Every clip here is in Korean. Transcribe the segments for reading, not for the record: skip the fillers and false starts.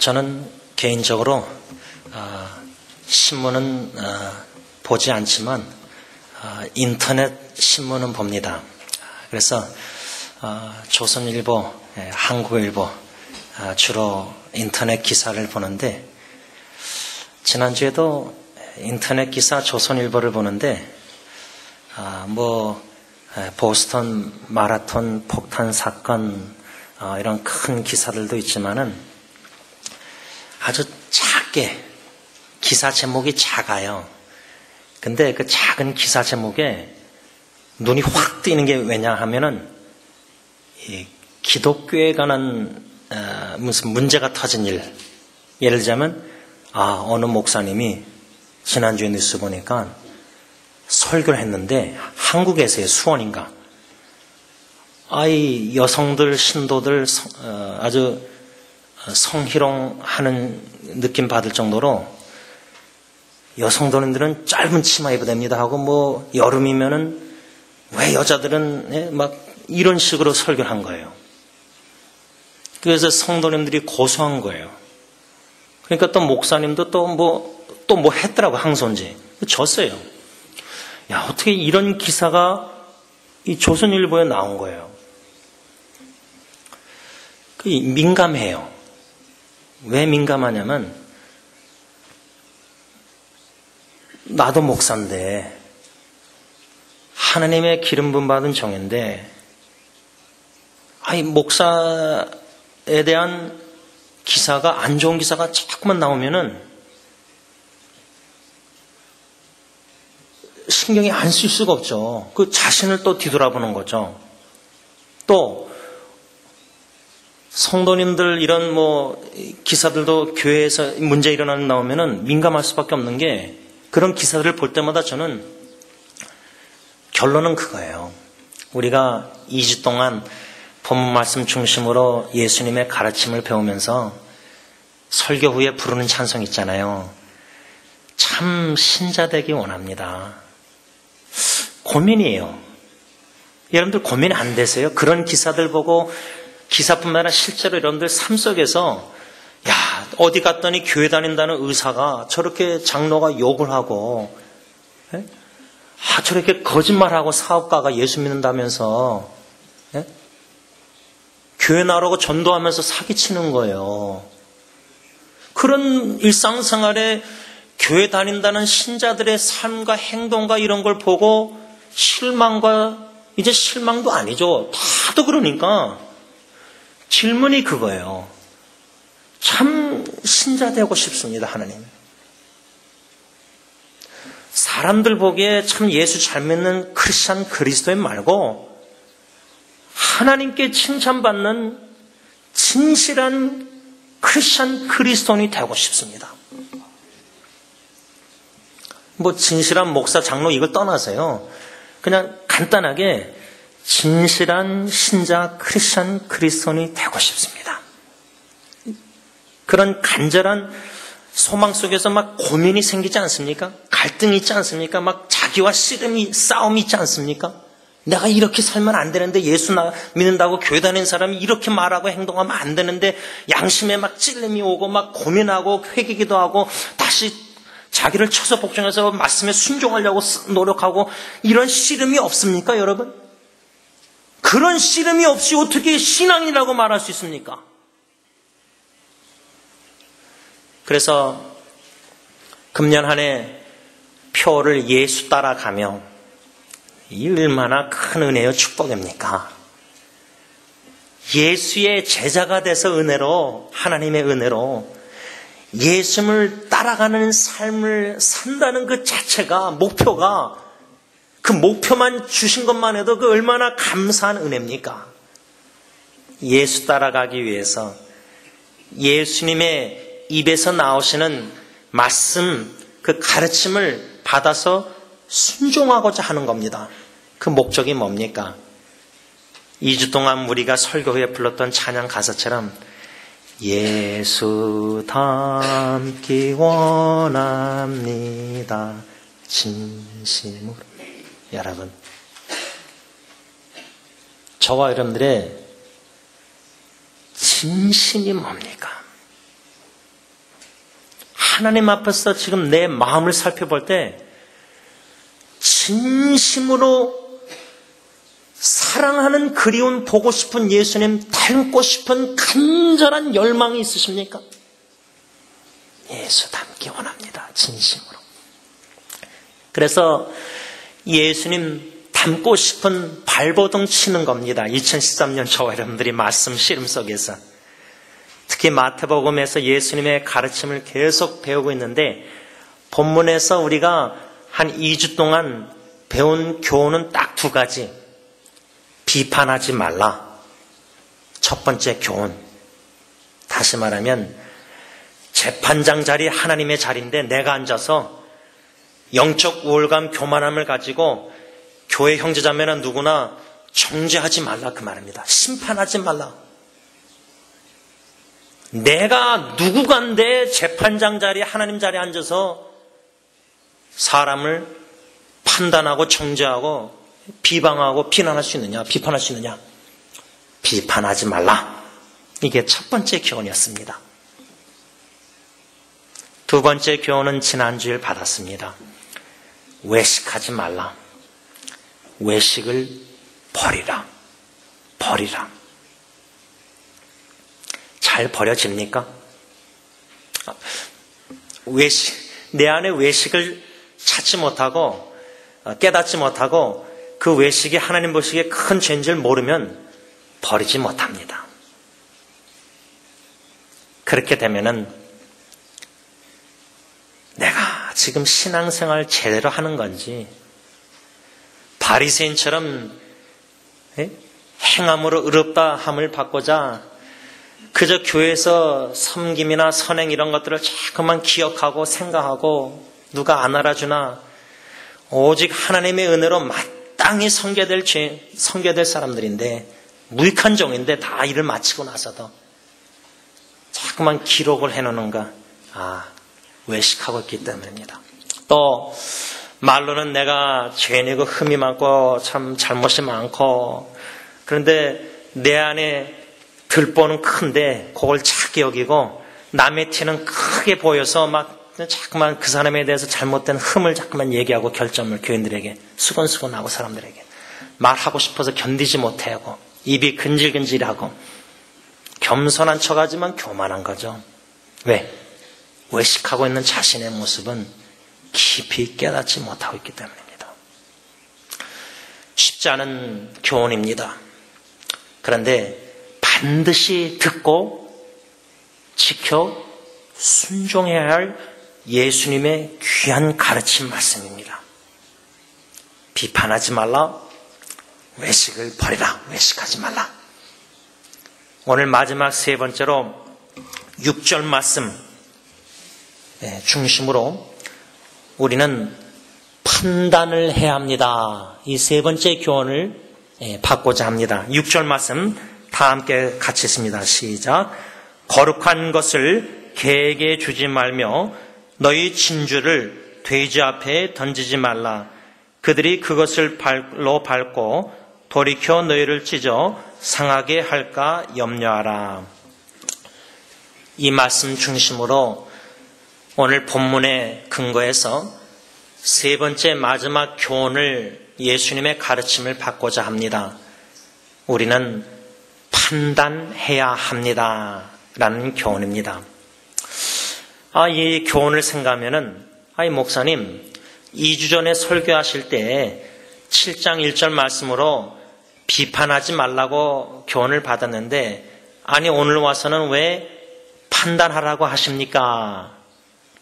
저는 개인적으로 신문은 보지 않지만 인터넷 신문은 봅니다. 그래서 조선일보, 한국일보 주로 인터넷 기사를 보는데, 지난주에도 인터넷 기사 조선일보를 보는데 보스턴 마라톤 폭탄 사건 이런 큰 기사들도 있지만은 아주 작게 기사 제목이 작아요. 근데 그 작은 기사 제목에 눈이 확 띄는 게 왜냐 하면은 이 기독교에 관한 무슨 문제가 터진 일, 예를 들자면 어느 목사님이 지난주에 뉴스 보니까 설교를 했는데 한국에서의 수원인가 이 여성들 신도들 아주 성희롱하는 느낌 받을 정도로 여성도민들은 짧은 치마 입어야 됩니다 하고 여름이면은 왜 여자들은 막 이런 식으로 설교를 한 거예요. 그래서 성도님들이 고소한 거예요. 그러니까 또 목사님도 또 뭐 했더라고, 항소인지. 졌어요. 어떻게 이런 기사가 이 조선일보에 나온 거예요. 민감해요. 왜 민감하냐면, 나도 목사인데, 하나님의 기름 부음 받은 정인데, 목사에 대한 기사가, 안 좋은 기사가 자꾸만 나오면은 신경이 안 쓸 수가 없죠. 그 자신을 또 뒤돌아보는 거죠. 또 성도님들 이런 기사들도 교회에서 문제 일어나는 나오면은 민감할 수밖에 없는 게, 그런 기사들을 볼 때마다 저는 결론은 그거예요. 우리가 2주 동안 본문 말씀 중심으로 예수님의 가르침을 배우면서 설교 후에 부르는 찬송 있잖아요. 참 신자 되기 원합니다. 고민이에요. 여러분들 고민 안 되세요? 그런 기사들 보고, 기사뿐만 아니라 실제로 여러분들 삶 속에서 어디 갔더니 교회 다닌다는 의사가 저렇게 장로가 욕을 하고 저렇게 거짓말하고 사업가가 예수 믿는다면서 교회 나오라고 전도하면서 사기치는 거예요. 그런 일상생활에 교회 다닌다는 신자들의 삶과 행동과 이런 걸 보고 이제 실망도 아니죠. 다도 그러니까 질문이 그거예요. 참 신자 되고 싶습니다, 하나님. 사람들 보기에 참 예수 잘 믿는 크리스찬 그리스도인 말고 하나님께 칭찬받는 진실한 크리스찬 그리스도인이 되고 싶습니다. 진실한 목사, 장로 이걸 떠나서요. 그냥 간단하게 진실한 신자 크리스찬 그리스도인이 되고 싶습니다. 그런 간절한 소망 속에서 막 고민이 생기지 않습니까? 갈등이 있지 않습니까? 막 자기와 씨름이, 싸움이 있지 않습니까? 내가 이렇게 살면 안 되는데, 예수 믿는다고 교회 다니는 사람이 이렇게 말하고 행동하면 안 되는데, 양심에 막 찔림이 오고 막 고민하고 회개기도 하고 다시 자기를 쳐서 복종해서 말씀에 순종하려고 노력하고, 이런 씨름이 없습니까, 여러분? 그런 씨름이 없이 어떻게 신앙이라고 말할 수 있습니까? 그래서 금년 한 해 표를 예수 따라가며, 이 얼마나 큰 은혜요, 축복입니까? 예수의 제자가 돼서 은혜로, 하나님의 은혜로 예수를 따라가는 삶을 산다는 그 자체가, 목표가, 그 목표만 주신 것만 해도 그 얼마나 감사한 은혜입니까? 예수 따라가기 위해서 예수님의 입에서 나오시는 말씀, 그 가르침을 받아서 순종하고자 하는 겁니다. 그 목적이 뭡니까? 2주 동안 우리가 설교 후에 불렀던 찬양 가사처럼 예수 닮기 원합니다. 진심으로. 여러분, 저와 여러분들의 진심이 뭡니까? 하나님 앞에서 지금 내 마음을 살펴볼 때 진심으로 사랑하는, 그리운, 보고 싶은 예수님 닮고 싶은 간절한 열망이 있으십니까? 예수 닮기 원합니다. 진심으로. 그래서 예수님 닮고 싶은 발버둥 치는 겁니다. 2013년 저와 여러분들이 말씀 씨름 속에서. 특히 마태복음에서 예수님의 가르침을 계속 배우고 있는데, 본문에서 우리가 한 2주 동안 배운 교훈은 딱 2가지. 비판하지 말라. 첫 번째 교훈. 다시 말하면 재판장 자리 하나님의 자리인데 내가 앉아서 영적 우월감, 교만함을 가지고 교회 형제자매나 누구나 정죄하지 말라, 그 말입니다. 심판하지 말라. 내가 누구간데 재판장 자리, 하나님 자리에 앉아서 사람을 판단하고 정죄하고 비방하고 비난할 수 있느냐, 비판할 수 있느냐? 비판하지 말라. 이게 첫 번째 교훈이었습니다. 두 번째 교훈은 지난주에 받았습니다. 외식하지 말라. 외식을 버리라. 버리라. 잘 버려집니까? 내 안에 외식을 찾지 못하고 깨닫지 못하고 그 외식이 하나님 보시기에 큰 죄인 줄 모르면 버리지 못합니다. 그렇게 되면은 내가 지금 신앙생활 제대로 하는 건지, 바리새인처럼 행함으로 의롭다함을 받고자 그저 교회에서 섬김이나 선행 이런 것들을 자꾸만 기억하고 생각하고 누가 안 알아주나, 오직 하나님의 은혜로 마땅히 섬겨될 사람들인데, 무익한 종인데 다 일을 마치고 나서도 자꾸만 기록을 해놓는가? 외식하고 있기 때문입니다. 또 말로는 내가 죄인이고 흠이 많고 참 잘못이 많고, 그런데 내 안에 들보는 큰데 그걸 작게 여기고 남의 티는 크게 보여서 막 자꾸만 그 사람에 대해서 잘못된 흠을 자꾸만 얘기하고 결점을 교인들에게 수건수건하고 사람들에게 말하고 싶어서 견디지 못하고 입이 근질근질하고 겸손한 척하지만 교만한 거죠. 왜? 외식하고 있는 자신의 모습은 깊이 깨닫지 못하고 있기 때문입니다. 쉽지 않은 교훈입니다. 그런데 반드시 듣고 지켜 순종해야 할 예수님의 귀한 가르침 말씀입니다. 비판하지 말라. 외식을 버리라. 외식하지 말라. 오늘 마지막 세 번째로 6절 말씀 중심으로 우리는 판단을 해야 합니다. 이 세 번째 교훈을 받고자 합니다. 6절 말씀 다 함께 같이 읽습니다. 시작. 거룩한 것을 개에게 주지 말며 너희 진주를 돼지 앞에 던지지 말라. 그들이 그것을 발로 밟고 돌이켜 너희를 찢어 상하게 할까 염려하라. 이 말씀 중심으로 오늘 본문의 근거에서 세 번째 마지막 교훈을, 예수님의 가르침을 받고자 합니다. 우리는 판단해야 합니다. 라는 교훈입니다. 이 교훈을 생각하면은, 목사님, 2주 전에 설교하실 때 7장 1절 말씀으로 비판하지 말라고 교훈을 받았는데, 오늘 와서는 왜 판단하라고 하십니까?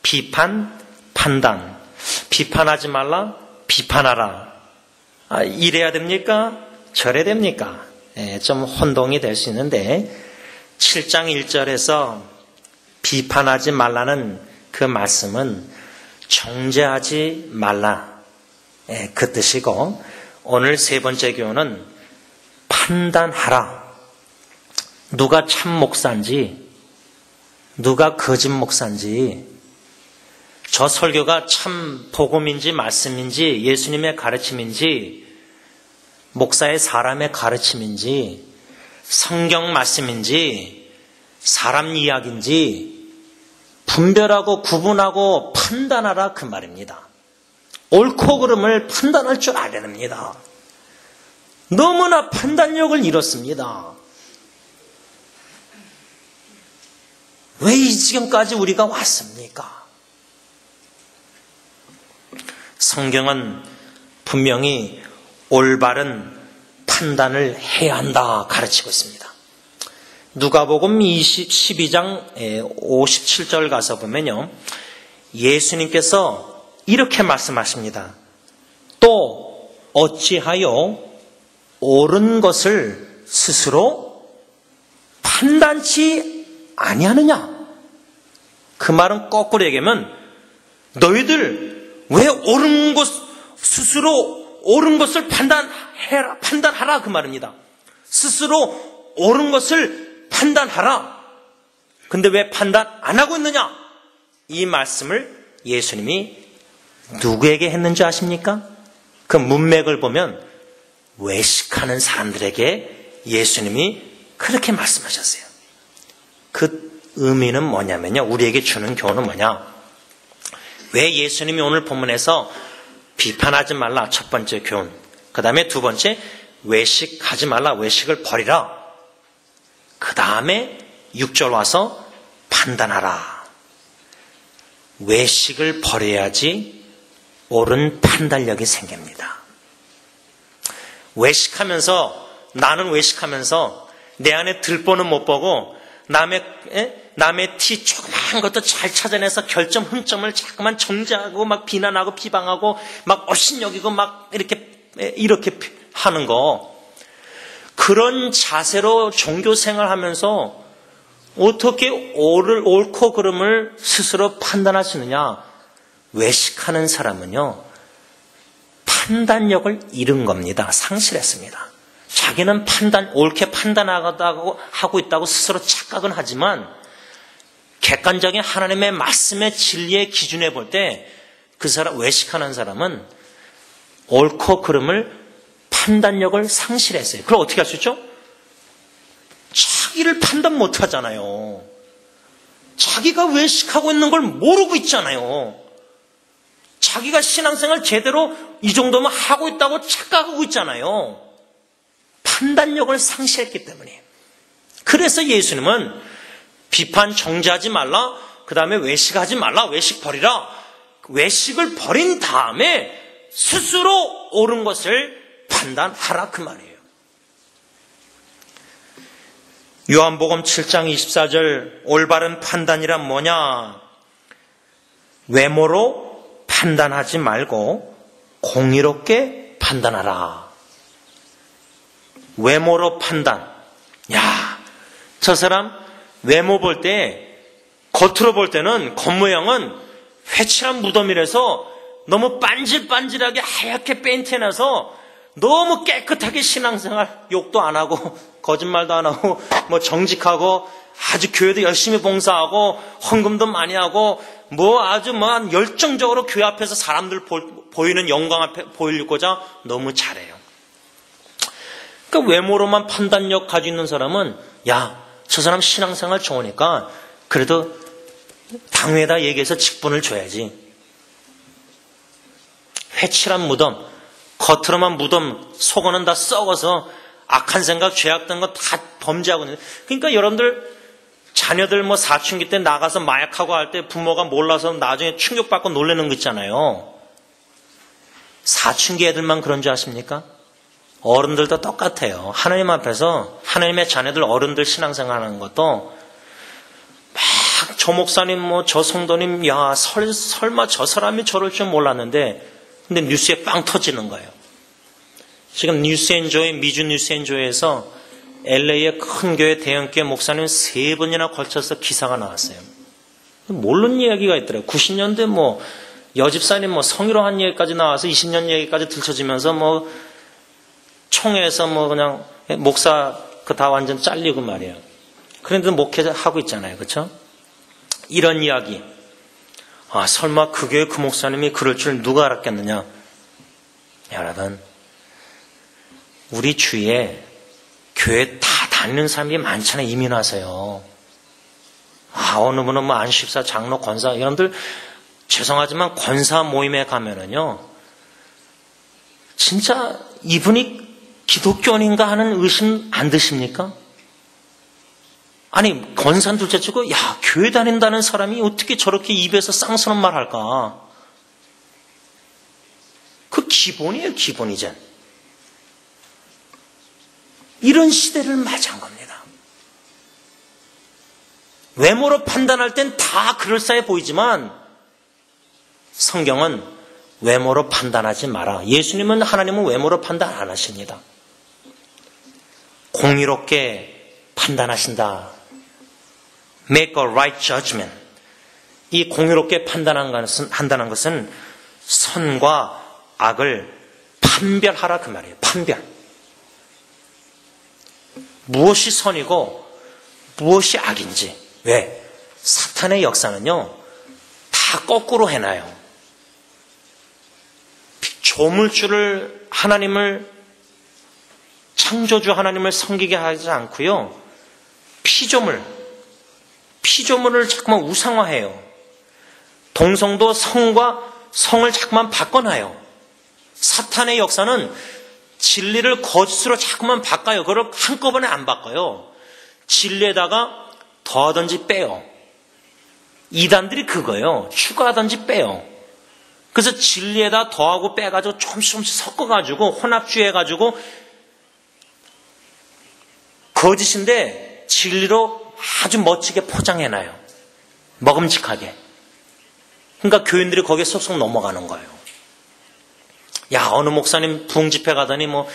비판, 판단. 비판하지 말라, 비판하라. 이래야 됩니까? 저래야 됩니까? 좀 혼동이 될 수 있는데, 7장 1절에서 비판하지 말라는 그 말씀은 정죄하지 말라, 그 뜻이고, 오늘 세 번째 교훈은 판단하라. 누가 참 목사인지, 누가 거짓 목사인지, 저 설교가 참 복음인지 말씀인지 예수님의 가르침인지 목사의 사람의 가르침인지 성경 말씀인지 사람 이야기인지 분별하고 구분하고 판단하라 그 말입니다. 옳고 그름을 판단할 줄 알아야 됩니다. 너무나 판단력을 잃었습니다. 왜 이 지경까지 우리가 왔습니까? 성경은 분명히 올바른 판단을 해야 한다 가르치고 있습니다. 누가복음 12장 57절 가서 보면요, 예수님께서 이렇게 말씀하십니다. 또 어찌하여 옳은 것을 스스로 판단치 아니하느냐? 그 말은 거꾸로 얘기하면 너희들 왜 스스로 옳은 것을 판단하라 그 말입니다. 스스로 옳은 것을 판단하라. 근데 왜 판단 안 하고 있느냐? 이 말씀을 예수님이 누구에게 했는지 아십니까? 그 문맥을 보면 외식하는 사람들에게 예수님이 그렇게 말씀하셨어요. 그 의미는 뭐냐면요, 우리에게 주는 교훈은 뭐냐? 왜 예수님이 오늘 본문에서 비판하지 말라 첫 번째 교훈, 그 다음에 두 번째 외식하지 말라, 외식을 버리라, 그 다음에 6절 와서 판단하라. 외식을 버려야지 옳은 판단력이 생깁니다. 나는 외식하면서 내 안에 들보는 못 보고 남의 티 조그마한 것도 잘 찾아내서 결점, 흠점을 자꾸만 정죄하고 막 비난하고 비방하고 막 업신여기고 막 이렇게 하는 거, 그런 자세로 종교생활하면서 어떻게 옳고 그름을 스스로 판단하시느냐? 외식하는 사람은요, 판단력을 잃은 겁니다. 상실했습니다. 자기는 옳게 판단하고 있다고 스스로 착각은 하지만 객관적인 하나님의 말씀의 진리의 기준에 볼 때 그 사람, 외식하는 사람은 옳고 그름을 판단력을 상실했어요. 그럼 어떻게 할 수 있죠? 자기를 판단 못 하잖아요. 자기가 외식하고 있는 걸 모르고 있잖아요. 자기가 신앙생활 제대로 이 정도면 하고 있다고 착각하고 있잖아요. 판단력을 상실했기 때문에. 그래서 예수님은 비판 정죄하지 말라, 그 다음에 외식하지 말라, 외식 버리라. 외식을 버린 다음에 스스로 옳은 것을 판단하라 그 말이에요. 요한복음 7장 24절, 올바른 판단이란 뭐냐? 외모로 판단하지 말고 공의롭게 판단하라. 외모로 판단. 야, 저 사람 외모 볼 때, 겉으로 볼 때는 겉모양은 회칠한 무덤이라서 너무 반질반질하게 하얗게 페인트해놔서 너무 깨끗하게 신앙생활, 욕도 안 하고 거짓말도 안 하고 뭐 정직하고 아주 교회도 열심히 봉사하고 헌금도 많이 하고 아주 열정적으로 교회 앞에서 사람들 보이는 영광 앞에 보이려고자 너무 잘해요. 그러니까 외모로만 판단력 가지고 있는 사람은, 야, 저 사람 신앙생활 좋으니까 그래도 당회에다 얘기해서 직분을 줘야지. 회칠한 무덤, 겉으로만 무덤, 속은 다 썩어서 악한 생각, 죄악된 거 다 범죄하고 있는. 그러니까 여러분들 자녀들 사춘기 때 나가서 마약하고 할 때 부모가 몰라서 나중에 충격받고 놀라는 거 있잖아요. 사춘기 애들만 그런 줄 아십니까? 어른들도 똑같아요. 하나님 앞에서 하나님의 자녀들, 어른들 신앙생활하는 것도 막 저 목사님, 저 성도님, 야, 설마 저 사람이 저럴 줄 몰랐는데, 근데 뉴스에 빵 터지는 거예요. 지금 뉴스앤조이, 미주 뉴스앤조이에서 LA의 큰 교회, 대형교회 목사님 3번이나 걸쳐서 기사가 나왔어요. 모르는 이야기가 있더라고요. 90년대 여집사님 성희롱 한 얘기까지 나와서 20년 얘기까지 들춰지면서 총회에서 그냥 목사 다 완전 잘리고 말이에요. 그런데 목회하고 있잖아요. 그렇죠? 이런 이야기. 아, 설마 그 교회 그 목사님이 그럴 줄 누가 알았겠느냐. 여러분, 우리 주위에 교회 다 다니는 사람이 많잖아요. 이민 와서요. 어느 분은 뭐 안식사, 장로, 권사, 여러분들 죄송하지만 권사 모임에 가면은요, 진짜 이분이 기독교인인가 하는 의심 안 드십니까? 아니, 권사는 둘째치고, 야, 교회 다닌다는 사람이 어떻게 저렇게 입에서 쌍스러운 말 할까? 그 기본이에요, 기본 이젠. 이런 시대를 맞이한 겁니다. 외모로 판단할 땐 다 그럴싸해 보이지만 성경은 외모로 판단하지 마라. 예수님은, 하나님은 외모로 판단 안 하십니다. 공의롭게 판단하신다. Make a right judgment. 이 공의롭게 한다는 것은 선과 악을 판별하라 그 말이에요. 판별. 무엇이 선이고 무엇이 악인지. 왜? 사탄의 역사는요, 다 거꾸로 해놔요. 조물주를 하나님을, 창조주 하나님을 섬기게 하지 않고요, 피조물을 자꾸만 우상화해요. 동성도 성을 자꾸만 바꿔놔요. 사탄의 역사는 진리를 거짓으로 자꾸만 바꿔요. 그걸 한꺼번에 안 바꿔요. 진리에다가 더하든지 빼요. 이단들이 그거예요. 추가하든지 빼요. 그래서 진리에다 더하고 빼가지고 조금씩 섞어가지고 혼합주의해가지고 거짓인데 진리로 아주 멋지게 포장해놔요. 먹음직하게. 그러니까 교인들이 거기에 쏙쏙 넘어가는 거예요. 야, 어느 목사님 부흥집회 가더니 뭐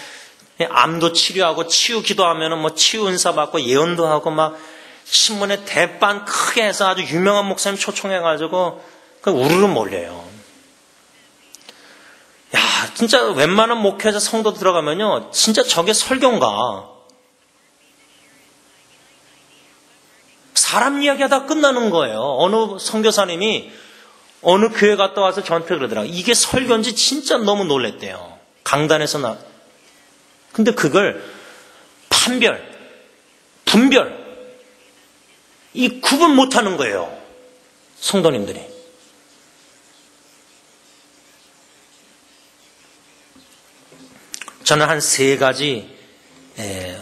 암도 치료하고 치유 기도하면은 뭐 치유 은사 받고 예언도 하고 막 신문에 대반 크게 해서 아주 유명한 목사님 초청해가지고 그 우르르 몰려요. 야, 진짜 웬만한 목회자 성도 들어가면요, 진짜 저게 설교인가? 사람 이야기하다 끝나는 거예요. 어느 선교사님이 어느 교회 갔다 와서 저한테 그러더라고요. 이게 설교인지 진짜 너무 놀랬대요. 강단에서 근데 그걸 판별, 분별, 이 구분 못하는 거예요. 성도님들이. 저는 한 3가지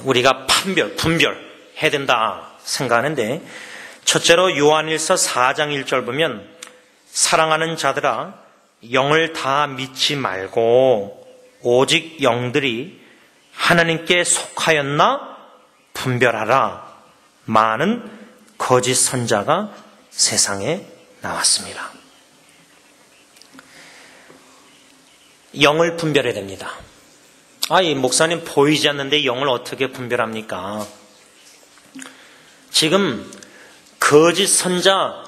우리가 분별 해야 된다 생각하는데, 첫째로 요한일서 4장 1절 보면, 사랑하는 자들아, 영을 다 믿지 말고 오직 영들이 하나님께 속하였나 분별하라. 많은 거짓 선자가 세상에 나왔습니다. 영을 분별해야 됩니다. 이 목사님 보이지 않는데 영을 어떻게 분별합니까? 지금 거짓 선자,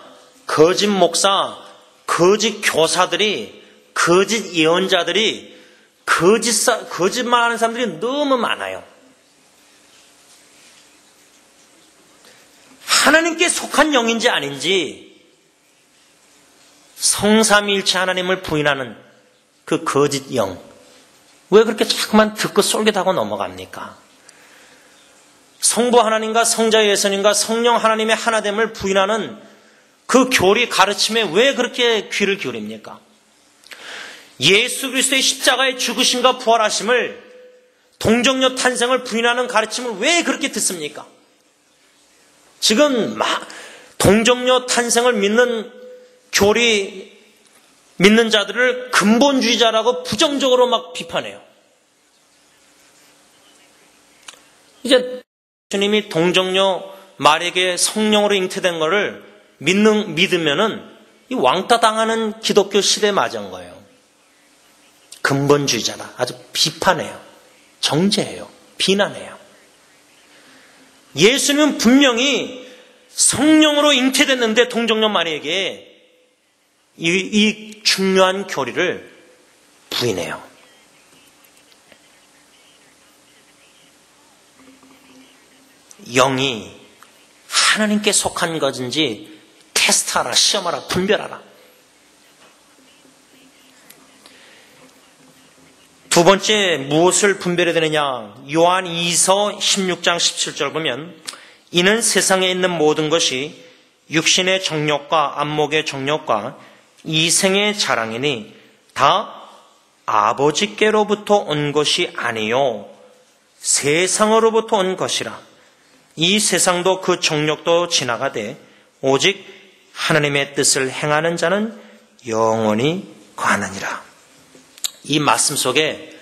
거짓 목사, 거짓 교사들이, 거짓 예언자들이, 거짓말하는 사람들이 너무 많아요. 하나님께 속한 영인지 아닌지, 성삼위일체 하나님을 부인하는 그 거짓 영, 왜 그렇게 자꾸만 듣고 솔깃하고 넘어갑니까? 성부 하나님과 성자 예수님과 성령 하나님의 하나됨을 부인하는 그 교리 가르침에 왜 그렇게 귀를 기울입니까? 예수 그리스도의 십자가의 죽으심과 부활하심을, 동정녀 탄생을 부인하는 가르침을 왜 그렇게 듣습니까? 지금 동정녀 탄생을 믿는 교리 믿는 자들을 근본주의자라고 부정적으로 막 비판해요. 이제 주님이 동정녀 말에게 성령으로 잉태된 것을 믿으면은 이 왕따 당하는 기독교 시대에 맞은 거예요. 근본주의자다. 아주 비판해요. 정죄해요. 비난해요. 예수님은 분명히 성령으로 잉태됐는데 동정녀 마리에게 이 중요한 교리를 부인해요. 영이 하나님께 속한 것인지 테스트하라, 시험하라, 분별하라. 두 번째, 무엇을 분별해야 되느냐? 요한 2서 16장 17절 보면, 이는 세상에 있는 모든 것이 육신의 정욕과 안목의 정욕과 이생의 자랑이니 다 아버지께로부터 온 것이 아니요 세상으로부터 온 것이라. 이 세상도 그 정욕도 지나가되 오직 하나님의 뜻을 행하는 자는 영원히 거하느니라. 이 말씀 속에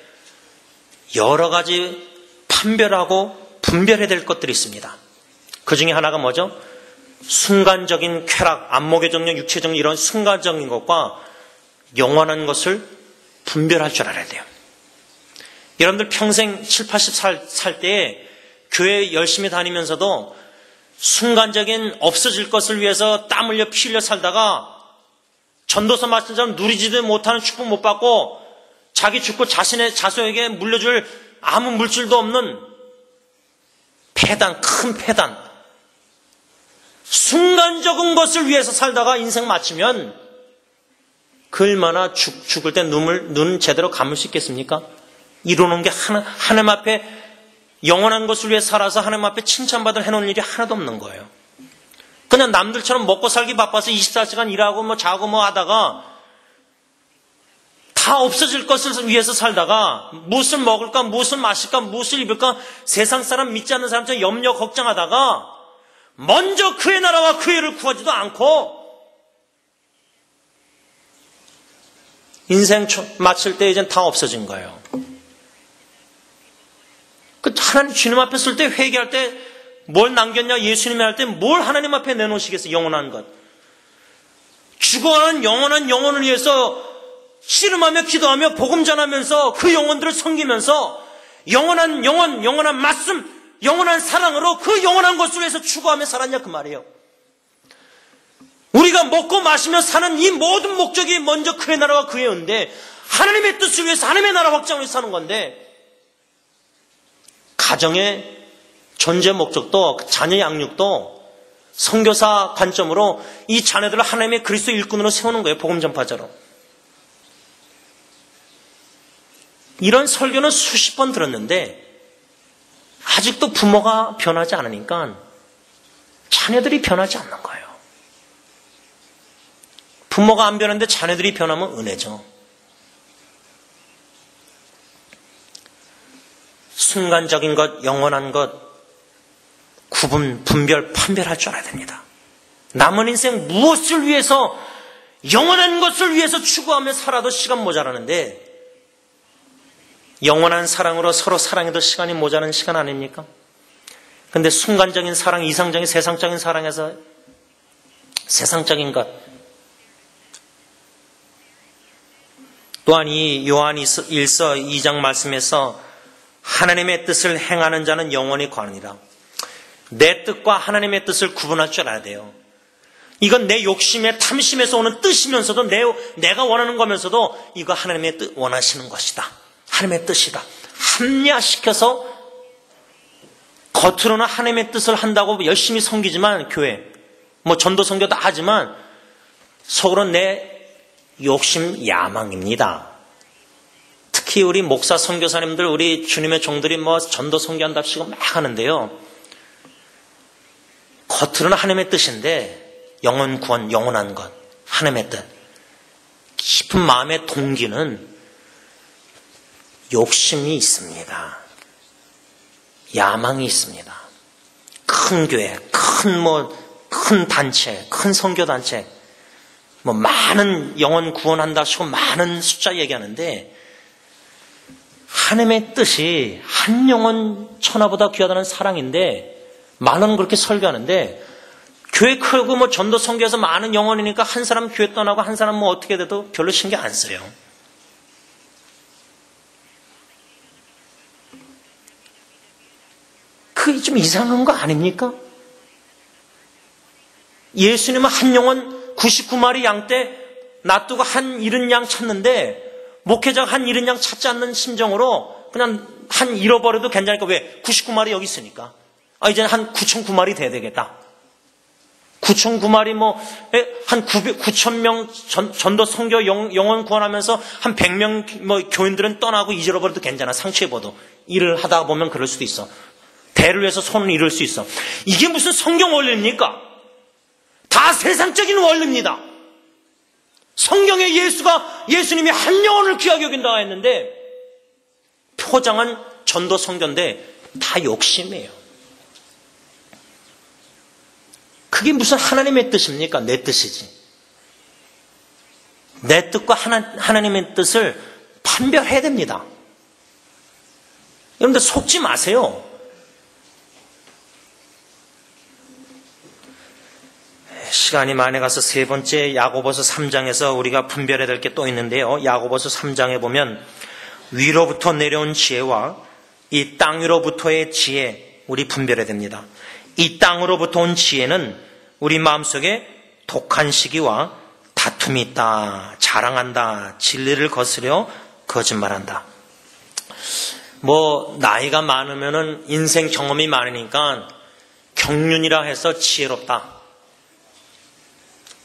여러 가지 판별하고 분별해야 될 것들이 있습니다. 그 중에 하나가 뭐죠? 순간적인 쾌락, 안목의 정욕, 육체의 정욕 이런 순간적인 것과 영원한 것을 분별할 줄 알아야 돼요. 여러분들 평생 7, 80살 살 때에 교회 열심히 다니면서도 순간적인 없어질 것을 위해서 땀 흘려 피 흘려 살다가 전도서 말씀처럼 누리지도 못하는 축복 못 받고 자기 죽고 자신의 자손에게 물려줄 아무 물질도 없는 폐단, 큰 폐단. 순간적인 것을 위해서 살다가 인생 마치면 그 얼마나 죽을 때 눈 제대로 감을 수 있겠습니까? 이루는 게 하나님 앞에 영원한 것을 위해 살아서 하나님 앞에 칭찬받을 해놓은 일이 하나도 없는 거예요. 그냥 남들처럼 먹고 살기 바빠서 24시간 일하고 뭐 자고 뭐 하다가 다 없어질 것을 위해서 살다가 무엇을 먹을까, 무엇을 마실까, 무엇을 입을까 세상 사람 믿지 않는 사람처럼 염려 걱정하다가 먼저 그의 나라와 그의 의를 구하지도 않고 인생 마칠 때 이젠 다 없어진 거예요. 그 하나님 주님 앞에 쓸 때 회개할 때 뭘 남겼냐 예수님이 할 때 뭘 하나님 앞에 내놓으시겠어요? 영원한 것. 죽어가는 영원한 영혼을 위해서 씨름하며 기도하며 복음 전하면서 그 영혼들을 섬기면서 영원한 말씀, 영원한 사랑으로 그 영원한 것을 위해서 추구하며 살았냐 그 말이에요. 우리가 먹고 마시며 사는 이 모든 목적이 먼저 그의 나라와 그의 은데 하나님의 뜻을 위해서 하나님의 나라 확장을 위해서 사는 건데 가정의 존재 목적도 자녀 양육도 선교사 관점으로 이 자녀들을 하나님의 그리스도 일꾼으로 세우는 거예요. 복음 전파자로. 이런 설교는 수십 번 들었는데 아직도 부모가 변하지 않으니까 자녀들이 변하지 않는 거예요. 부모가 안 변하는데 자녀들이 변하면 은혜죠. 순간적인 것, 영원한 것 구분, 분별, 판별할 줄 알아야 됩니다. 남은 인생 무엇을 위해서 영원한 것을 위해서 추구하며 살아도 시간 모자라는데 영원한 사랑으로 서로 사랑해도 시간이 모자란 시간 아닙니까? 근데 순간적인 사랑, 이상적인 세상적인 사랑에서 세상적인 것 또한 이 요한 1서 2장 말씀에서 하나님의 뜻을 행하는 자는 영원히 거하느니라. 내 뜻과 하나님의 뜻을 구분할 줄 알아야 돼요. 이건 내 욕심에 탐심에서 오는 뜻이면서도 내가 원하는 거면서도 이거 하나님의 뜻 원하시는 것이다. 하나님의 뜻이다. 합리화시켜서 겉으로는 하나님의 뜻을 한다고 열심히 섬기지만 교회 뭐 전도 선교도 하지만 속으로는 내 욕심 야망입니다. 특히 우리 목사 선교사님들 우리 주님의 종들이 뭐 전도 선교한답시고 막 하는데요. 겉으로는 하나님의 뜻인데 영원 구원, 영원한 것, 하나님의 뜻. 깊은 마음의 동기는 욕심이 있습니다. 야망이 있습니다. 큰 교회, 큰 단체, 큰 선교단체, 뭐 많은 영혼 구원한다 하시고 많은 숫자 얘기하는데 하나님의 뜻이 한 영혼 천하보다 귀하다는 사랑인데 많은 그렇게 설교하는데 교회 크고 뭐 전도 선교에서 많은 영혼이니까 한 사람 교회 떠나고 한 사람 뭐 어떻게 돼도 별로 신경 안 써요. 그게 좀 이상한 거 아닙니까? 예수님은 한 영혼 99마리 양 때 놔두고 한 잃은 양 찾는데 목회자가 한 잃은 양 찾지 않는 심정으로 그냥 한 잃어버려도 괜찮으니까 왜? 99마리 여기 있으니까. 이제는 한 9,009마리 돼야 되겠다. 9,009마리 한 9,000명 전도 선교 영혼 구원하면서 한 100명 교인들은 떠나고 잊어버려도 괜찮아. 상처입어도. 일을 하다 보면 그럴 수도 있어. 대를 위해서 손을 잃을 수 있어. 이게 무슨 성경 원리입니까? 다 세상적인 원리입니다. 성경에 예수님이 한 영혼을 귀하게 여긴다고 했는데 포장한 전도 성경인데 다 욕심이에요. 그게 무슨 하나님의 뜻입니까? 내 뜻이지. 내 뜻과 하나님의 뜻을 판별해야 됩니다. 여러분들 속지 마세요. 시간이 많이 가서 세 번째 야고보서 3장에서 우리가 분별해야 될 게 또 있는데요. 야고보서 3장에 보면 위로부터 내려온 지혜와 이 땅 위로부터의 지혜, 우리 분별해야 됩니다. 이 땅으로부터 온 지혜는 우리 마음속에 독한 시기와 다툼이 있다, 자랑한다, 진리를 거스려 거짓말한다. 나이가 많으면은 인생 경험이 많으니까 경륜이라 해서 지혜롭다.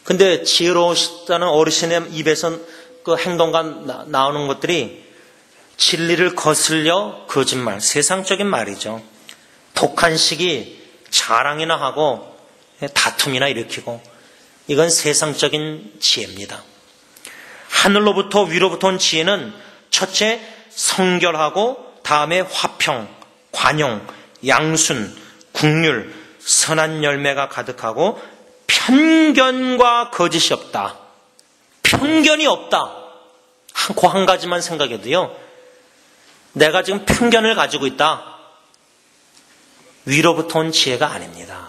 근데 지혜로우시다는 어르신의 입에서 그 행동과 나오는 것들이 진리를 거슬려 거짓말, 세상적인 말이죠. 독한 시기 자랑이나 하고 다툼이나 일으키고, 이건 세상적인 지혜입니다. 하늘로부터 위로부터 온 지혜는 첫째 성결하고 다음에 화평, 관용, 양순, 국률, 선한 열매가 가득하고 편견과 거짓이 없다. 편견이 없다. 그 한 가지만 생각해도요, 내가 지금 편견을 가지고 있다. 위로부터 온 지혜가 아닙니다.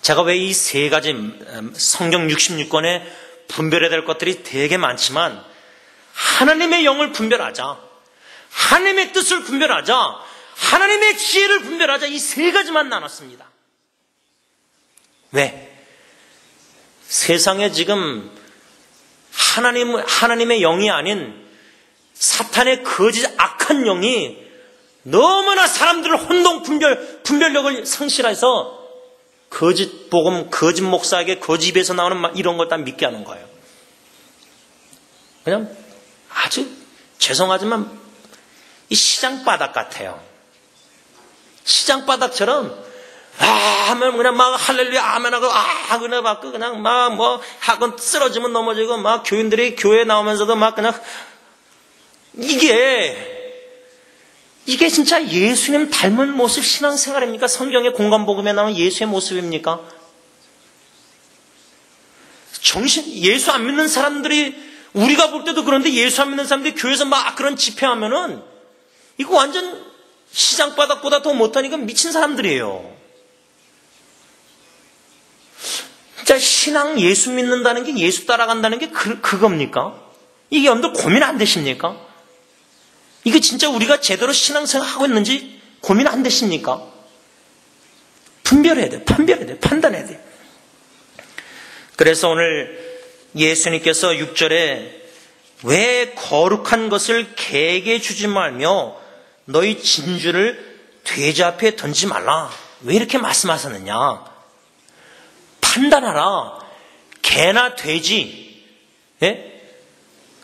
제가 왜 이 세 가지 성경 66권에 분별해야 될 것들이 되게 많지만 하나님의 영을 분별하자, 하나님의 뜻을 분별하자, 하나님의 지혜를 분별하자, 이 세 가지만 나눴습니다. 왜? 세상에 지금 하나님의 영이 아닌 사탄의 거짓 악한 영이 너무나 사람들을 혼동 분별력을 상실해서 거짓 복음, 거짓 목사에게 거짓 입에서 나오는 이런 걸 다 믿게 하는 거예요. 그냥 아주 죄송하지만 이 시장바닥 같아요. 시장바닥처럼 하면 그냥 막 할렐루야 아멘 하고 그냥 막 그냥 막 학원 쓰러지면 넘어지고 막 교인들이 교회 나오면서도 막 그냥 이게 진짜 예수님 닮은 모습 신앙생활입니까? 성경의 공간복음에 나오는 예수의 모습입니까? 예수 안 믿는 사람들이, 우리가 볼 때도 그런데 예수 안 믿는 사람들이 교회에서 막 그런 집회하면은 이거 완전 시장바닥보다 더 못하니까 미친 사람들이에요. 진짜 신앙, 예수 믿는다는 게, 예수 따라간다는 게 그겁니까? 이게 여러분들 고민 안 되십니까? 이게 진짜 우리가 제대로 신앙생활 하고 있는지 고민 안 되십니까? 분별해야 돼, 판단해야 돼. 그래서 오늘 예수님께서 6절에 왜 거룩한 것을 개에게 주지 말며 너희 진주를 돼지 앞에 던지지 말라. 왜 이렇게 말씀하셨느냐? 판단하라. 개나 돼지,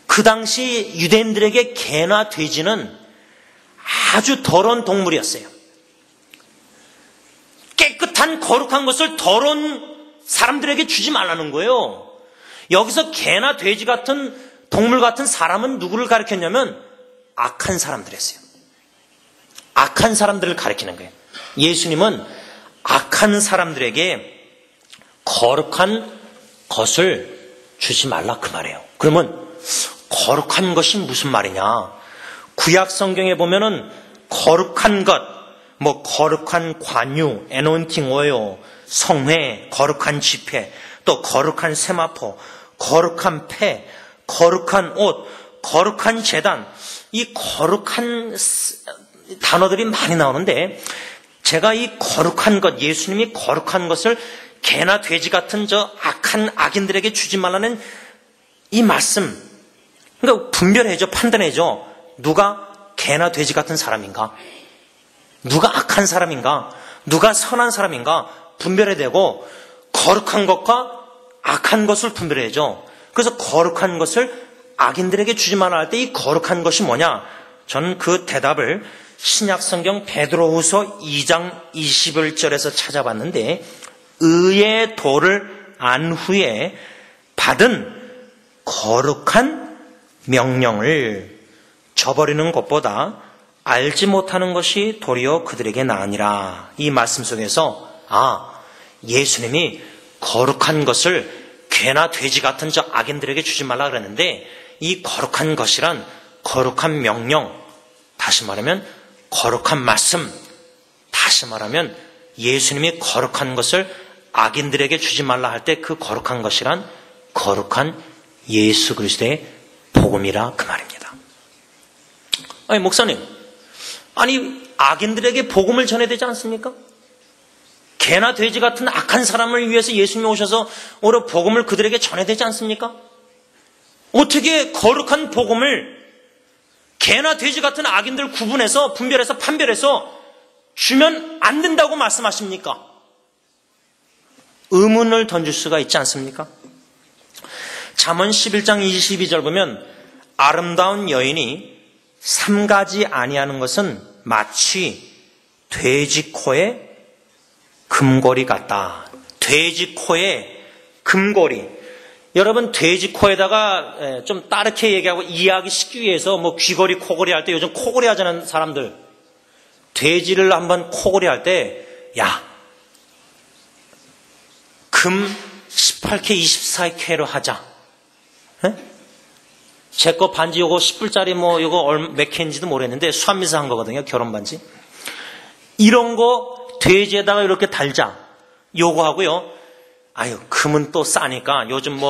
그 당시 유대인들에게 개나 돼지는 아주 더러운 동물이었어요. 깨끗한 거룩한 것을 더러운 사람들에게 주지 말라는 거예요. 여기서 개나 돼지 같은 동물 같은 사람은 누구를 가리켰냐면 악한 사람들이었어요. 악한 사람들을 가리키는 거예요. 예수님은 악한 사람들에게 거룩한 것을 주지 말라 그 말이에요. 그러면 거룩한 것이 무슨 말이냐? 구약 성경에 보면은 거룩한 것, 거룩한 관유, 애노인팅 오일, 성회, 거룩한 집회, 또 거룩한 세마포, 거룩한 패, 거룩한 옷, 거룩한 제단, 이 거룩한 단어들이 많이 나오는데, 제가 이 거룩한 것, 예수님이 거룩한 것을 개나 돼지 같은 저 악한 악인들에게 주지 말라는 이 말씀, 그러니까 분별해줘, 판단해줘. 누가 개나 돼지 같은 사람인가? 누가 악한 사람인가? 누가 선한 사람인가? 분별해야 되고, 거룩한 것과 악한 것을 분별해줘. 그래서 거룩한 것을 악인들에게 주지 말라 할 때 이 거룩한 것이 뭐냐? 저는 그 대답을 신약성경 베드로후서 2장 21절에서 찾아봤는데, 의의 도를 안 후에 받은 거룩한 명령을 저버리는 것보다 알지 못하는 것이 도리어 그들에게 나으니라. 이 말씀 속에서 예수님이 거룩한 것을 개나 돼지 같은 저 악인들에게 주지 말라 그랬는데, 이 거룩한 것이란 거룩한 명령, 다시 말하면 거룩한 말씀, 다시 말하면 예수님이 거룩한 것을 악인들에게 주지 말라 할 때 그 거룩한 것이란 거룩한 예수 그리스도의 복음이라 그 말입니다. 아니 목사님, 악인들에게 복음을 전해야 되지 않습니까? 개나 돼지 같은 악한 사람을 위해서 예수님이 오셔서 오히려 복음을 그들에게 전해야 되지 않습니까? 어떻게 거룩한 복음을 개나 돼지 같은 악인들 구분해서 분별해서 판별해서 주면 안 된다고 말씀하십니까? 의문을 던질 수가 있지 않습니까? 잠언 11장 22절 보면 아름다운 여인이 삼가지 아니하는 것은 마치 돼지 코에 금고리 같다. 돼지 코에 금고리. 여러분, 돼지 코에다가 좀 따르게 얘기하고 이해하기 쉽기 위해서 귀걸이, 코걸이 할 때 요즘 코걸이 하자는 사람들, 돼지를 한번 코걸이 할 때, 금 18K, 24K로 하자. 제 거 반지 요거 10불짜리 요거 몇 K인지도 모르겠는데 수암미사 한 거거든요. 결혼 반지. 이런 거 돼지에다가 이렇게 달자. 요거 하고요. 금은 또 싸니까 요즘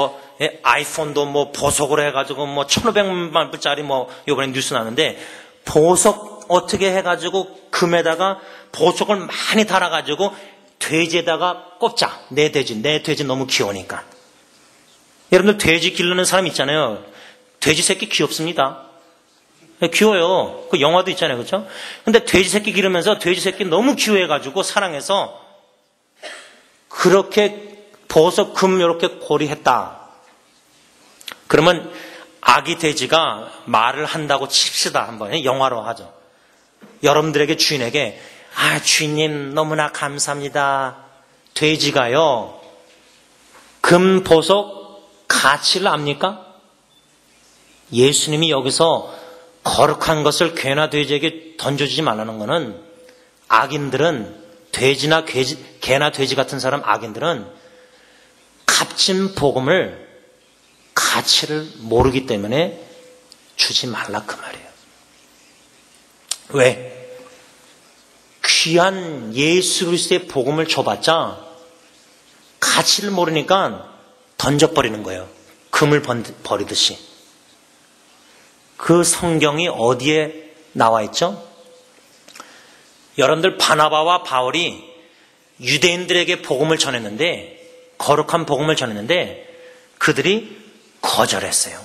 아이폰도 보석으로 해가지고 1,500만 불짜리 요번에 뉴스 나는데, 보석 어떻게 해가지고 금에다가 보석을 많이 달아가지고 돼지에다가 꽂자. 내 돼지 너무 귀여우니까. 여러분들 돼지 기르는 사람 있잖아요. 돼지 새끼 귀엽습니다. 귀여워요. 그 영화도 있잖아요. 그렇죠? 근데 돼지 새끼 기르면서 돼지 새끼 너무 귀여워해가지고 사랑해서 그렇게 보석 금 이렇게 고리했다. 그러면 아기 돼지가 말을 한다고 칩시다. 한번 영화로 하죠. 여러분들에게 주인에게 주인님 너무나 감사합니다. 돼지가요 금 보석 가치를 압니까? 예수님이 여기서 거룩한 것을 개나 돼지에게 던져주지 말라는 것은, 악인들은 돼지나 개나 돼지 같은 사람, 악인들은 값진 복음을 가치를 모르기 때문에 주지 말라 그 말이에요. 왜? 귀한 예수 그리스도의 복음을 줘봤자 가치를 모르니까 던져버리는 거예요. 금을 버리듯이. 그 성경이 어디에 나와 있죠? 여러분들, 바나바와 바울이 유대인들에게 복음을 전했는데, 거룩한 복음을 전했는데 그들이 거절했어요.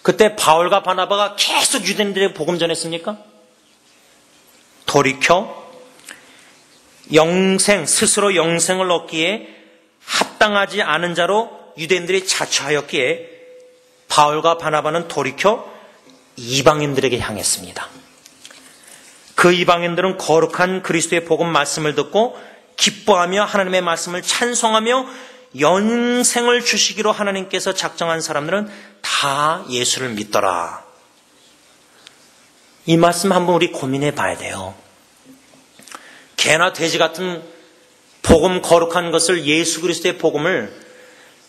그때 바울과 바나바가 계속 유대인들에게 복음 전했습니까? 돌이켜 스스로 영생을 얻기에 합당하지 않은 자로 유대인들이 자처하였기에 바울과 바나바는 돌이켜 이방인들에게 향했습니다. 그 이방인들은 거룩한 그리스도의 복음 말씀을 듣고 기뻐하며 하나님의 말씀을 찬송하며 영생을 주시기로 하나님께서 작정한 사람들은 다 예수를 믿더라. 이 말씀 한번 우리 고민해 봐야 돼요. 개나 돼지 같은 복음, 거룩한 것을, 예수 그리스도의 복음을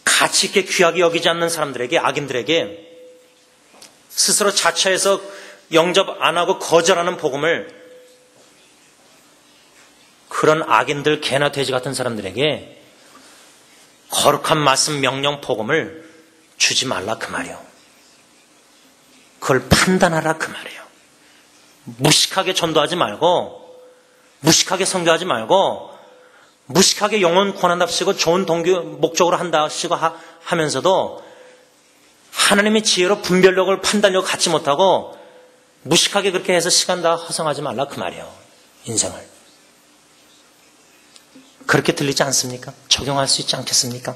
가치 있게 귀하게 여기지 않는 사람들에게, 악인들에게 스스로 자처해서 영접 안 하고 거절하는 복음을, 그런 악인들, 개나 돼지 같은 사람들에게 거룩한 말씀, 명령, 복음을 주지 말라 그 말이에요. 그걸 판단하라 그 말이에요. 무식하게 전도하지 말고, 무식하게 선교하지 말고, 무식하게 영혼 구원한답시고 좋은 목적으로 한답시고 하면서도 하나님의 지혜로 분별력을, 판단력을 갖지 못하고 무식하게 그렇게 해서 시간 다 허송하지 말라 그 말이에요. 인생을. 그렇게 들리지 않습니까? 적용할 수 있지 않겠습니까?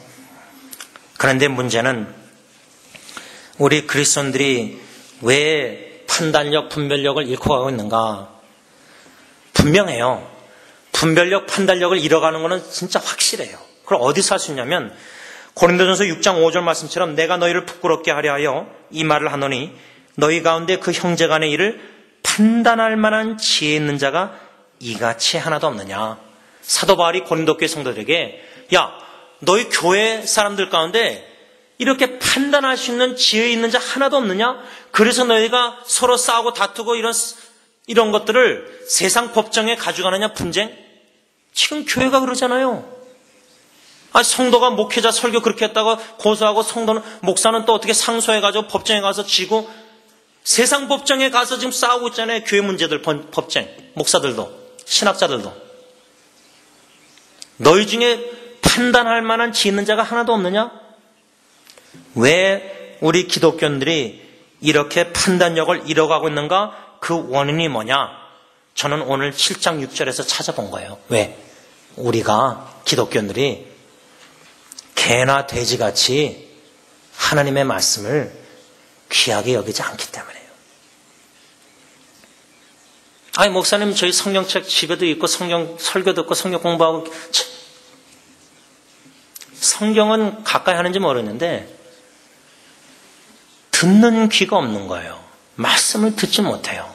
그런데 문제는 우리 그리스도인들이 왜 판단력, 분별력을 잃고 가고 있는가? 분명해요. 분별력, 판단력을 잃어가는 것은 진짜 확실해요. 그럼 어디서 할 수 있냐면 고린도전서 6장 5절 말씀처럼 내가 너희를 부끄럽게 하려 하여 이 말을 하노니 너희 가운데 그 형제 간의 일을 판단할 만한 지혜 있는 자가 이같이 하나도 없느냐. 사도 바울이 고린도 교회 성도들에게 야, 너희 교회 사람들 가운데 이렇게 판단할 수 있는 지혜 있는 자 하나도 없느냐? 그래서 너희가 서로 싸우고 다투고 이런 것들을 세상 법정에 가져가느냐, 분쟁? 지금 교회가 그러잖아요. 성도가 목회자 설교 그렇게 했다고 고소하고 목사는 또 어떻게 상소해가지고 법정에 가서 지고 세상 법정에 가서 지금 싸우고 있잖아요. 교회 문제들, 법정. 목사들도, 신학자들도. 너희 중에 판단할 만한 지혜 있는 자가 하나도 없느냐? 왜 우리 기독교인들이 이렇게 판단력을 잃어가고 있는가? 그 원인이 뭐냐? 저는 오늘 7장 6절에서 찾아본 거예요. 왜? 우리가 기독교인들이 개나 돼지같이 하나님의 말씀을 귀하게 여기지 않기 때문에요. 아니 목사님 저희 성경책 집에도 있고 성경 설교 듣고 성경 공부하고 성경은 가까이 하는지 모르겠는데 듣는 귀가 없는 거예요. 말씀을 듣지 못해요.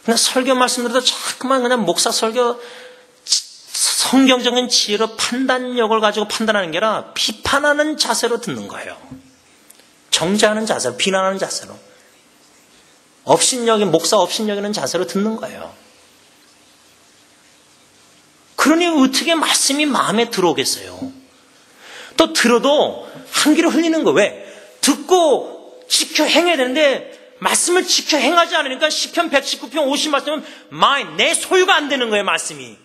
그냥 설교 말씀 들어도 자꾸만 그냥 목사 설교 성경적인 지혜로 판단력을 가지고 판단하는 게 아니라 비판하는 자세로 듣는 거예요. 정죄하는 자세로, 비난하는 자세로. 목사 업신여기는 자세로 듣는 거예요. 그러니 어떻게 말씀이 마음에 들어오겠어요? 또 들어도 한 귀로 흘리는 거 왜? 듣고 지켜 행해야 되는데 말씀을 지켜 행하지 않으니까 시편 119편 50말씀은 내 소유가 안 되는 거예요. 말씀이.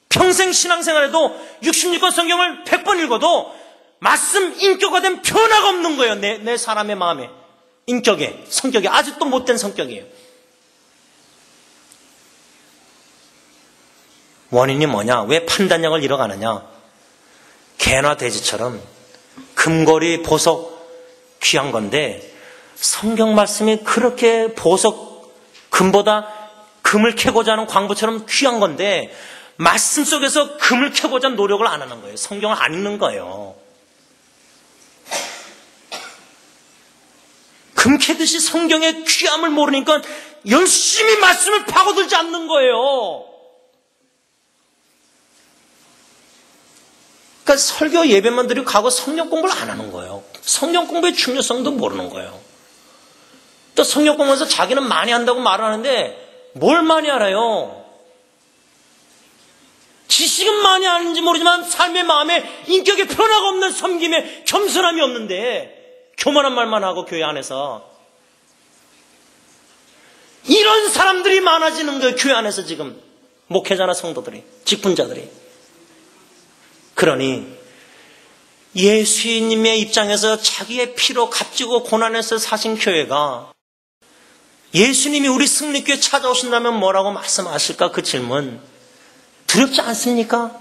평생 신앙생활에도 66권 성경을 100번 읽어도 말씀 인격화된 변화가 없는 거예요. 내 사람의 마음에. 인격에, 성격에. 아직도 못된 성격이에요. 원인이 뭐냐? 왜 판단력을 잃어가느냐? 개나 돼지처럼 금고리, 보석 귀한 건데 성경 말씀이 그렇게 보석, 금보다 금을 캐고자 하는 광부처럼 귀한 건데 말씀 속에서 금을 캐고자 노력을 안 하는 거예요. 성경을 안 읽는 거예요. 금 캐듯이 성경의 귀함을 모르니까 열심히 말씀을 파고들지 않는 거예요. 그러니까 설교 예배만 드리고 가고 성경 공부를 안 하는 거예요. 성경 공부의 중요성도 모르는 거예요. 또 성경 공부에서 자기는 많이 한다고 말하는데 뭘 많이 알아요? 지식은 많이 아는지 모르지만 삶의 마음에 인격의 변화가 없는 섬김에 겸손함이 없는데 교만한 말만 하고 교회 안에서 이런 사람들이 많아지는 거예요. 교회 안에서 지금 목회자나 성도들이, 직분자들이. 그러니 예수님의 입장에서 자기의 피로 값지고 고난에서 사신 교회가 예수님이 우리 승리교회 찾아오신다면 뭐라고 말씀하실까? 그 질문 두렵지 않습니까?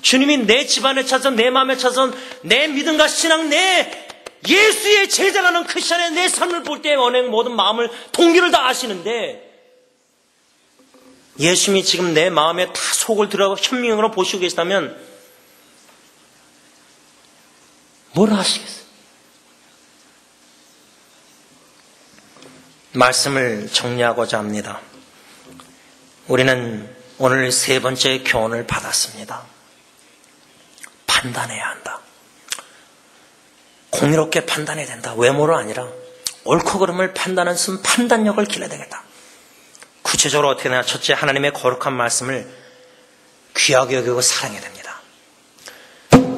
주님이 내 집안에 찾아서 내 마음에 찾아서 내 믿음과 신앙, 내 예수의 제자라는 크리스천의 내 삶을 볼 때 언행 모든 마음을 동기를 다 아시는데 예수님이 지금 내 마음에 다 속을 들어가고 현명으로 보시고 계시다면 뭘 하시겠어요? 말씀을 정리하고자 합니다. 우리는 오늘 세 번째 교훈을 받았습니다. 판단해야 한다. 공의롭게 판단해야 된다. 외모로 아니라 옳고 그름을 판단하는 판단력을 길러야 되겠다. 구체적으로 어떻게 되냐? 첫째, 하나님의 거룩한 말씀을 귀하게 여기고 사랑해야 됩니다.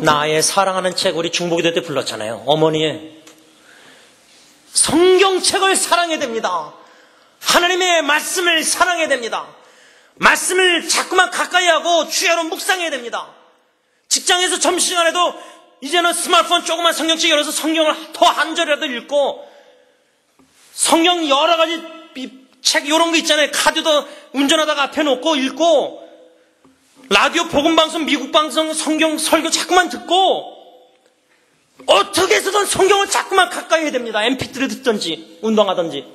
나의 사랑하는 책 우리 중보기도 때 불렀잖아요. 어머니의 성경책을 사랑해야 됩니다. 하나님의 말씀을 사랑해야 됩니다. 말씀을 자꾸만 가까이 하고 주야로 묵상해야 됩니다. 직장에서 점심시간에도 이제는 스마트폰 조그만 성경책 열어서 성경을 더 한 절이라도 읽고 성경 여러 가지 책 이런 거 있잖아요. 카드도 운전하다가 앞에 놓고 읽고 라디오 복음방송, 미국방송 성경 설교 자꾸만 듣고 어떻게 해서든 성경을 자꾸만 가까이 해야 됩니다. mp3 듣든지 운동하든지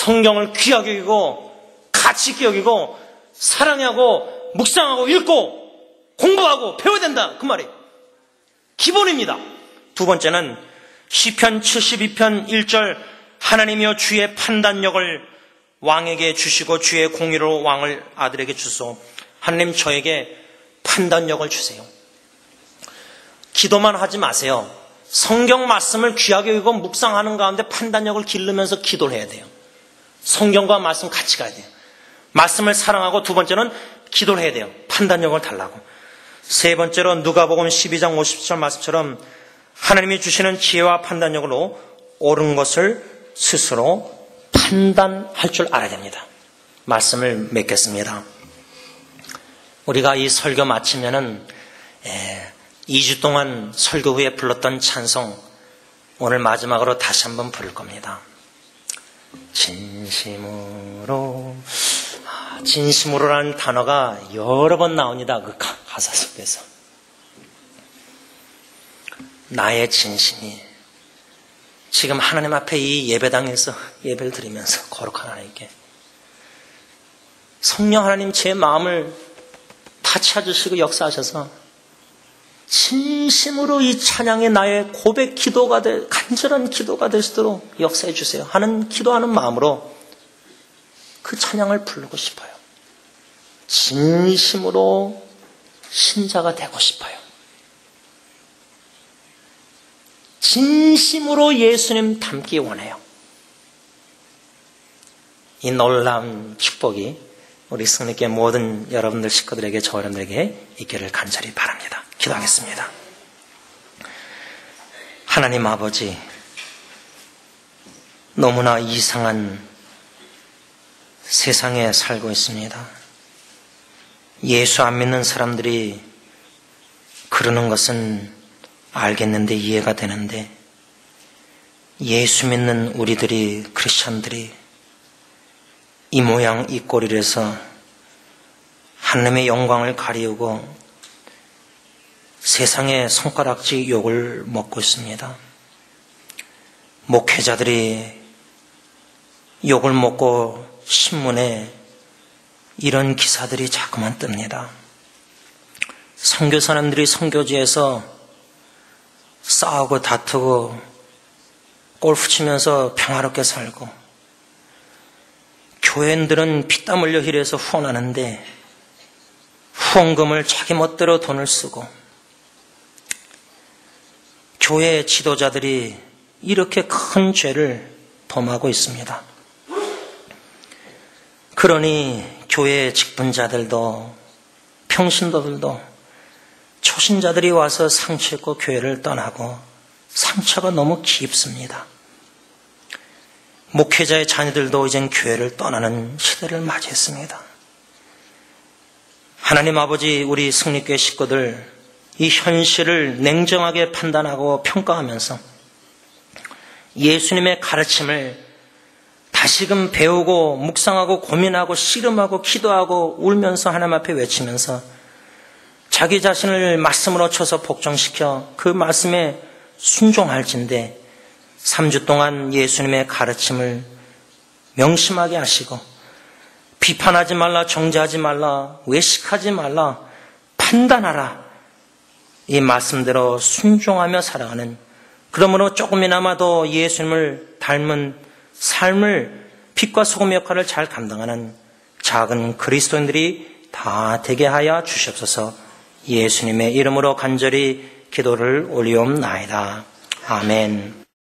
성경을 귀하게 여기고 가치 있게 여기고 사랑하고 묵상하고 읽고 공부하고 배워야 된다. 그 말이 기본입니다. 두 번째는 시편 72편 1절 하나님이여 주의 판단력을 왕에게 주시고 주의 공의로 왕을 아들에게 주소. 하나님 저에게 판단력을 주세요. 기도만 하지 마세요. 성경 말씀을 귀하게 읽고 묵상하는 가운데 판단력을 기르면서 기도를 해야 돼요. 성경과 말씀 같이 가야 돼요. 말씀을 사랑하고 두 번째는 기도를 해야 돼요. 판단력을 달라고. 세 번째로 누가복음 12장 50절 말씀처럼 하나님이 주시는 지혜와 판단력으로 옳은 것을 스스로 판단할 줄 알아야 됩니다. 말씀을 맺겠습니다. 우리가 이 설교 마치면은 2주 동안 설교 후에 불렀던 찬송 오늘 마지막으로 다시 한번 부를 겁니다. 진심으로라는 단어가 여러 번 나옵니다. 그 가사 속에서. 나의 진심이 지금 하나님 앞에 이 예배당에서 예배를 드리면서 거룩한 하나님께 성령 하나님 제 마음을 다 찾으시고 역사하셔서 진심으로 이 찬양이 나의 고백 기도가 간절한 기도가 될 수 있도록 역사해 주세요 하는 기도하는 마음으로 그 찬양을 부르고 싶어요. 진심으로 신자가 되고 싶어요. 진심으로 예수님 닮기 원해요. 이 놀라운 축복이 우리 승리교회 모든 여러분들 식구들에게 저 여러분들에게 있기를 간절히 바랍니다. 기도하겠습니다. 하나님 아버지, 너무나 이상한 세상에 살고 있습니다. 예수 안 믿는 사람들이 그러는 것은 알겠는데 이해가 되는데 예수 믿는 우리들이 크리스천들이 이 모양 이 꼴을 해서 하나님의 영광을 가리우고 세상의 손가락질 욕을 먹고 있습니다. 목회자들이 욕을 먹고 신문에 이런 기사들이 자꾸만 뜹니다. 선교사님들이 선교지에서 싸우고 다투고 골프 치면서 평화롭게 살고 교회인들은 피땀 흘려 일해서 후원하는데 후원금을 자기 멋대로 돈을 쓰고 교회 지도자들이 이렇게 큰 죄를 범하고 있습니다. 그러니 교회 직분자들도 평신도들도 초신자들이 와서 상처입고 교회를 떠나고 상처가 너무 깊습니다. 목회자의 자녀들도 이젠 교회를 떠나는 시대를 맞이했습니다. 하나님 아버지, 우리 승리교회 식구들 이 현실을 냉정하게 판단하고 평가하면서 예수님의 가르침을 다시금 배우고 묵상하고 고민하고 씨름하고 기도하고 울면서 하나님 앞에 외치면서 자기 자신을 말씀으로 쳐서 복종시켜 그 말씀에 순종할진대 3주 동안 예수님의 가르침을 명심하게 하시고 비판하지 말라, 정죄하지 말라, 외식하지 말라, 판단하라, 이 말씀대로 순종하며 살아가는, 그러므로 조금이나마도 예수님을 닮은 삶을 빛과 소금 역할을 잘 감당하는 작은 그리스도인들이 다 되게 하여 주시옵소서. 예수님의 이름으로 간절히 기도를 올리옵나이다. 아멘.